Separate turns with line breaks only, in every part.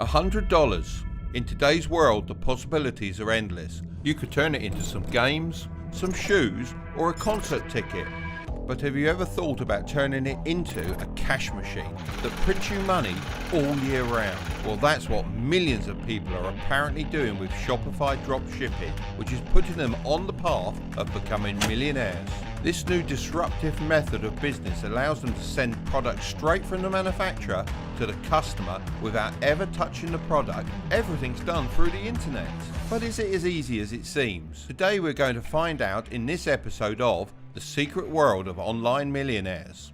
$100. In today's world, the possibilities are endless. You could turn it into some games, some shoes, or a concert ticket. But have you ever thought about turning it into a cash machine that prints you money all year round? Well, that's what millions of people are apparently doing with Shopify Dropshipping, which is putting them on the path of becoming millionaires. This new disruptive method of business allows them to send products straight from the manufacturer to the customer without ever touching the product. Everything's done through the internet. But is it as easy as it seems? Today we're going to find out in this episode of The Secret World of Online Millionaires.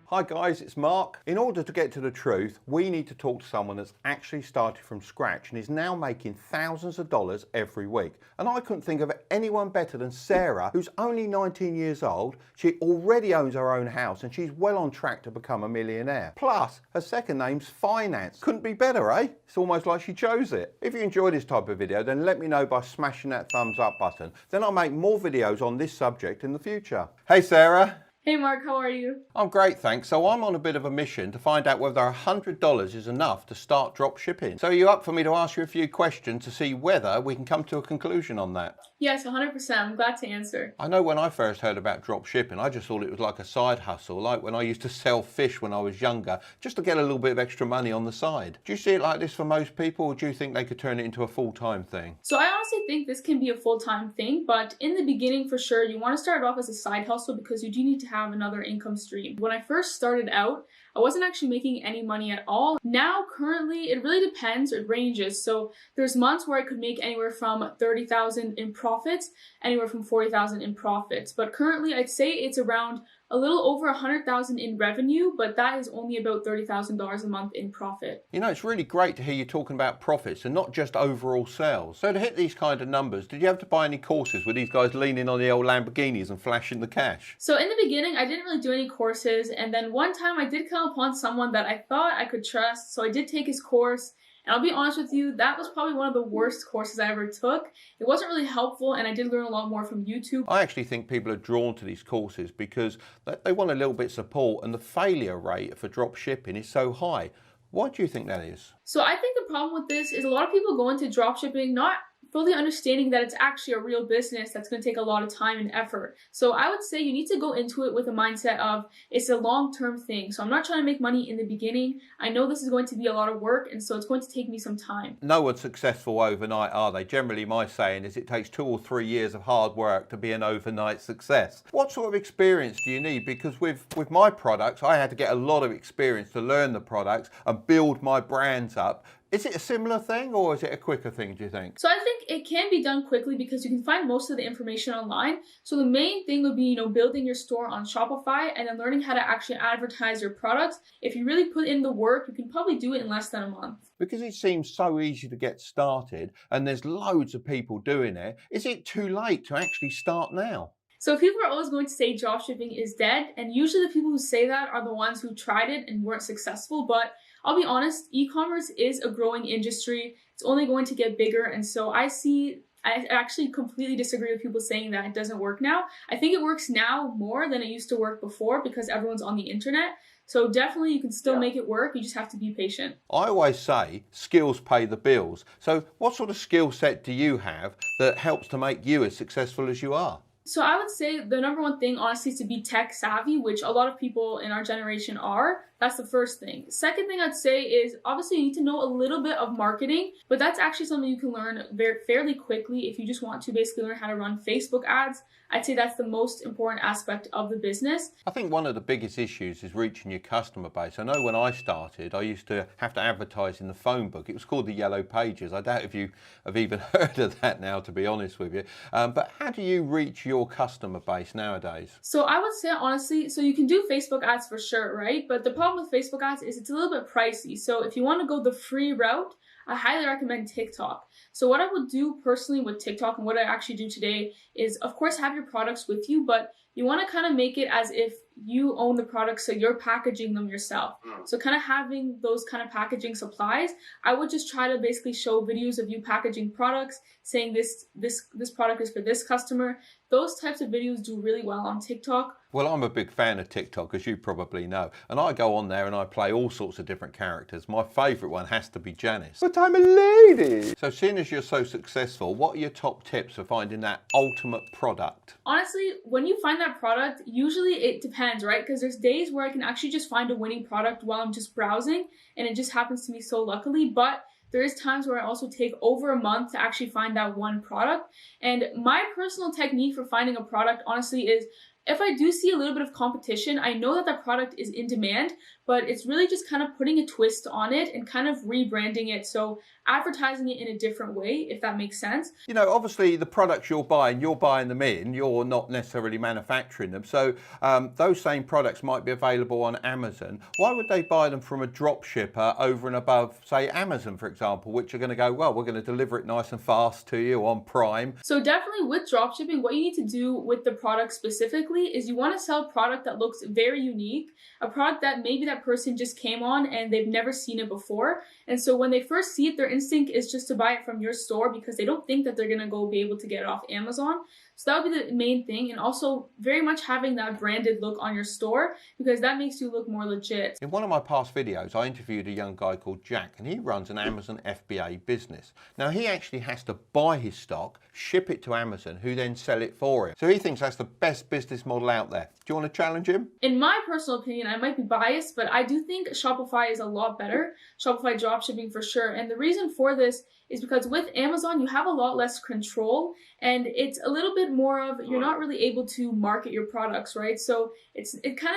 Hi guys, it's Mark. In order to get to the truth, we need to talk to someone that's actually started from scratch and is now making thousands of dollars every week. And I couldn't think of anyone better than Sarah, who's only 19 years old. She already owns her own house and she's well on track to become a millionaire. Plus, her second name's Finance. Couldn't be better, eh? It's almost like she chose it. If you enjoy this type of video, then let me know by smashing that thumbs up button. Then I'll make more videos on this subject in the future. Hey Sarah.
Hey Mark, how are you?
I'm great, thanks. So I'm on a bit of a mission to find out whether $100 is enough to start drop shipping. So are you up for me to ask you a few questions to see whether we can come to a conclusion on that?
Yes, 100%. I'm glad to answer.
I know when I first heard about drop shipping, I just thought it was like a side hustle, like when I used to sell fish when I was younger, just to get a little bit of extra money on the side. Do you see it like this for most people, or do you think they could turn it into a full-time thing?
So I honestly think this can be a full-time thing, but in the beginning, for sure, you want to start off as a side hustle because you do need to have another income stream. When I first started out, I wasn't actually making any money at all. Now, currently, it really depends. It ranges. So there's months where I could make anywhere from 30,000 in profits, anywhere from 40,000 in profits. But currently, I'd say it's around a little over 100,000 in revenue, but that is only about $30,000 a month in profit.
You know, it's really great to hear you talking about profits and not just overall sales. So to hit these kind of numbers, did you have to buy any courses with these guys leaning on the old Lamborghinis and flashing the cash?
So in the beginning, I didn't really do any courses. And then one time I did come upon someone that I thought I could trust. So I did take his course. And I'll be honest with you, that was probably one of the worst courses I ever took. It wasn't really helpful, and I did learn a lot more from YouTube.
I actually think people are drawn to these courses because they want a little bit of support, and the failure rate for drop shipping is so high. Why do you think that is?
So I think the problem with this is a lot of people go into drop shipping not fully understanding that it's actually a real business that's going to take a lot of time and effort. So I would say you need to go into it with a mindset of it's a long-term thing. So I'm not trying to make money in the beginning. I know this is going to be a lot of work, and so it's going to take me some time.
No one's successful overnight, are they? Generally, my saying is it takes 2 or 3 years of hard work to be an overnight success. What sort of experience do you need? Because with my products, I had to get a lot of experience to learn the products and build my brands up. Is it a similar thing or is it a quicker thing, do you think?
So I think it can be done quickly because you can find most of the information online. So the main thing would be, building your store on Shopify and then learning how to actually advertise your products. If you really put in the work, you can probably do it in less than a month.
Because it seems so easy to get started and there's loads of people doing it, is it too late to actually start now?
So people are always going to say dropshipping is dead, and usually the people who say that are the ones who tried it and weren't successful. But I'll be honest, e-commerce is a growing industry. It's only going to get bigger, and so I actually completely disagree with people saying that it doesn't work now. I think it works now more than it used to work before because everyone's on the internet. So definitely you can still make it work. You just have to be patient.
I always say skills pay the bills. So what sort of skill set do you have that helps to make you as successful as you are?
So I would say the number one thing, honestly, is to be tech savvy, which a lot of people in our generation are. That's the first thing. Second thing I'd say is obviously you need to know a little bit of marketing, but that's actually something you can learn fairly quickly if you just want to basically learn how to run Facebook ads. I'd say that's the most important aspect of the business.
I think one of the biggest issues is reaching your customer base. I know when I started, I used to have to advertise in the phone book. It was called the Yellow Pages. I doubt if you have even heard of that now, to be honest with you. But how do you reach your customer base nowadays?
So I would say, honestly, so you can do Facebook ads for sure, right? But the problem with Facebook ads is it's a little bit pricey. So if you want to go the free route, I highly recommend TikTok. So what I would do personally with TikTok and what I actually do today is, of course, have your products with you, but you want to kind of make it as if you own the products, so you're packaging them yourself. So kind of having those kind of packaging supplies, I would just try to basically show videos of you packaging products, saying this product is for this customer. those types of videos do really well on TikTok.
Well, I'm a big fan of TikTok, as you probably know, and I go on there and I play all sorts of different characters. My favourite one has to be Janice. But I'm a lady! So seeing as you're so successful, what are your top tips for finding that ultimate product?
Honestly, when you find that product, usually it depends, right? Because there's days where I can actually just find a winning product while I'm just browsing, and it just happens to me so luckily, but there is times where I also take over a month to actually find that one product. And my personal technique for finding a product, honestly, is if I do see a little bit of competition, I know that that product is in demand, but it's really just kind of putting a twist on it and kind of rebranding it. So advertising it in a different way, if that makes sense.
You know, obviously the products you're buying them in, you're not necessarily manufacturing them. So those same products might be available on Amazon. Why would they buy them from a drop shipper over and above, say, Amazon, for example, which are going to go, well, we're going to deliver it nice and fast to you on Prime?
So definitely with dropshipping, what you need to do with the product specifically is you want to sell a product that looks very unique, a product that maybe that person just came on and they've never seen it before. And so when they first see it, their instinct is just to buy it from your store because they don't think that they're going to go be able to get it off Amazon. So that would be the main thing. And also very much having that branded look on your store because that makes you look more legit.
In one of my past videos, I interviewed a young guy called Jack, and he runs an Amazon FBA business. Now, he actually has to buy his stock, ship it to Amazon, who then sell it for him. So he thinks that's the best business model out there. Do you want to challenge him?
In my personal opinion, I might be biased, but I do think Shopify is a lot better. Shopify dropshipping for sure. And the reason for this is because with Amazon, you have a lot less control and it's a little bit more of, you're not really able to market your products, right? So it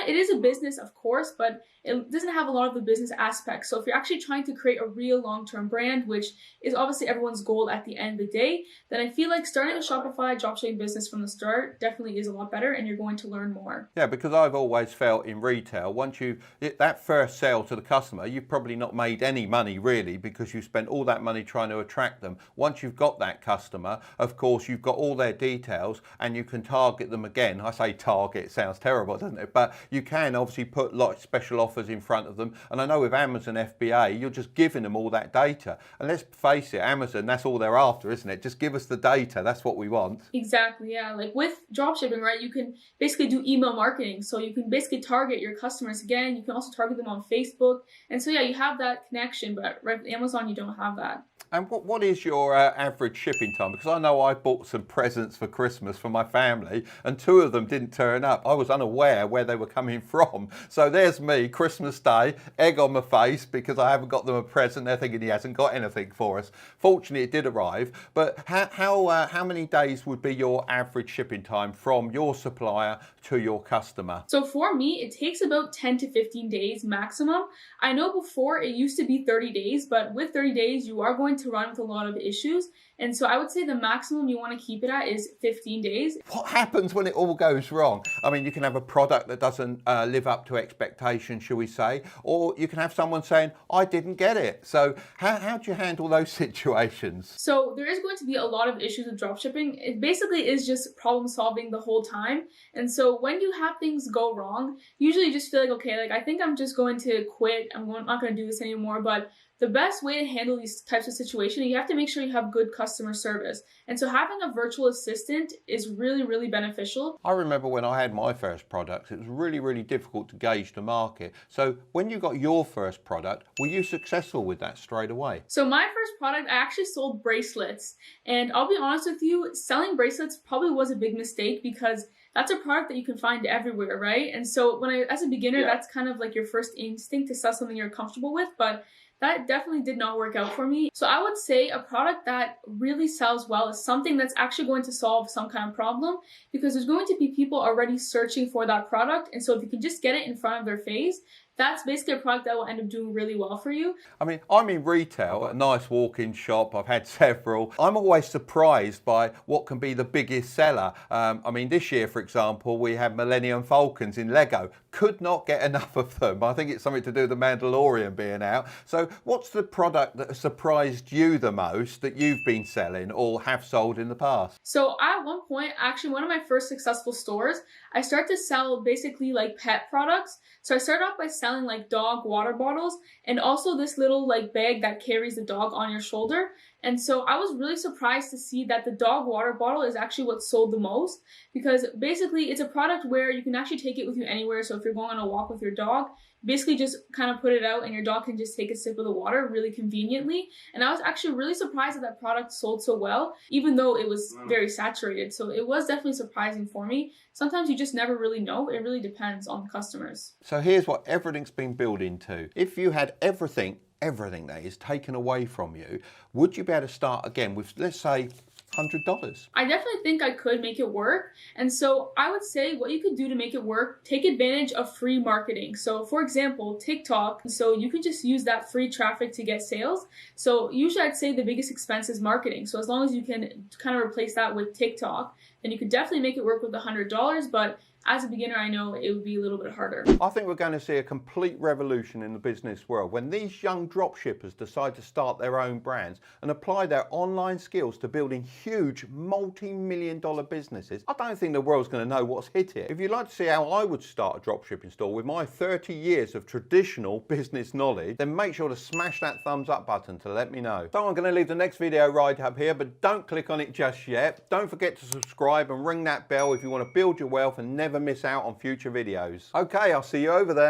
is a business, of course, but it doesn't have a lot of the business aspects. So if you're actually trying to create a real long-term brand, which is obviously everyone's goal at the end of the day, then I feel like starting a Shopify dropshipping business from the start definitely is a lot better and you're going to learn more.
Yeah, because I've always felt in retail, once you hit that first sale to the customer, you've probably not made any money really because you spent all that money trying to attract them. Once you've got that customer, of course, you've got all their details and you can target them again. I say target, it sounds terrible, doesn't it? But you can obviously put like special offers in front of them. And I know with Amazon FBA, you're just giving them all that data. And let's face it, Amazon, that's all they're after, isn't it? Just give us the data. That's what we want.
Exactly, yeah. Like with dropshipping, right, you can basically do email marketing. So you can basically target your customers again. You can also target them on Facebook. And so, yeah, you have that connection. But right with Amazon, you don't have that.
And what is your average shipping time? Because I know I bought some presents for Christmas for my family and 2 of them didn't turn up. I was unaware where they were coming from. So there's me, Christmas Day, egg on my face because I haven't got them a present. They're thinking he hasn't got anything for us. Fortunately, it did arrive. But how many days would be your average shipping time from your supplier to your customer?
So for me, it takes about 10 to 15 days maximum. I know before it used to be 30 days, but with 30 days, you are going to run with a lot of issues. And so I would say the maximum you want to keep it at is 15 days.
What happens when it all goes wrong? I mean, you can have a product that doesn't live up to expectation, shall we say, or you can have someone saying, I didn't get it. So how do you handle those situations?
So there is going to be a lot of issues with dropshipping. It basically is just problem solving the whole time. And so when you have things go wrong, usually you just feel like, okay, like I think I'm just going to quit. I'm not going to do this anymore. But the best way to handle these types of situations, you have to make sure you have good customer service. And so having a virtual assistant is really, really beneficial.
I remember when I had my first product, it was really, really difficult to gauge the market. So when you got your first product, were you successful with that straight away?
So my first product, I actually sold bracelets. And I'll be honest with you, selling bracelets probably was a big mistake because that's a product that you can find everywhere, right? And so as a beginner, that's kind of like your first instinct to sell something you're comfortable with, but that definitely did not work out for me. So I would say a product that really sells well is something that's actually going to solve some kind of problem because there's going to be people already searching for that product. And so if you can just get it in front of their face, that's basically a product that will end up doing really well for you.
I mean, I'm in retail, a nice walk-in shop. I've had several. I'm always surprised by what can be the biggest seller. I mean, this year, for example, we had Millennium Falcons in Lego. Could not get enough of them. I think it's something to do with the Mandalorian being out. So what's the product that has surprised you the most that you've been selling or have sold in the past?
So at one point, actually one of my first successful stores, I started to sell basically like pet products. So I started off by selling selling like dog water bottles and also this little like bag that carries the dog on your shoulder. And so I was really surprised to see that the dog water bottle is actually what sold the most, because basically it's a product where you can actually take it with you anywhere. So if you're going on a walk with your dog, basically just kind of put it out and your dog can just take a sip of the water really conveniently. And I was actually really surprised that that product sold so well, even though it was very saturated. So it was definitely surprising for me. Sometimes you just never really know. It really depends on the customers.
So here's what everything's been built into. If you had everything that is taken away from you, would you be able to start again with, let's say, $100?
I definitely think I could make it work. And so I would say what you could do to make it work, take advantage of free marketing. So for example, TikTok, so you can just use that free traffic to get sales. So usually I'd say the biggest expense is marketing. So as long as you can kind of replace that with TikTok, then you could definitely make it work with $100. But as a beginner, I know it would be a little bit harder.
I think we're going to see a complete revolution in the business world when these young dropshippers decide to start their own brands and apply their online skills to building huge multi-million-dollar businesses. I don't think the world's going to know what's hit it. If you'd like to see how I would start a dropshipping store with my 30 years of traditional business knowledge, then make sure to smash that thumbs up button to let me know. So I'm going to leave the next video right up here, but don't click on it just yet. Don't forget to subscribe and ring that bell if you want to build your wealth and never miss out on future videos. Okay, I'll see you over there.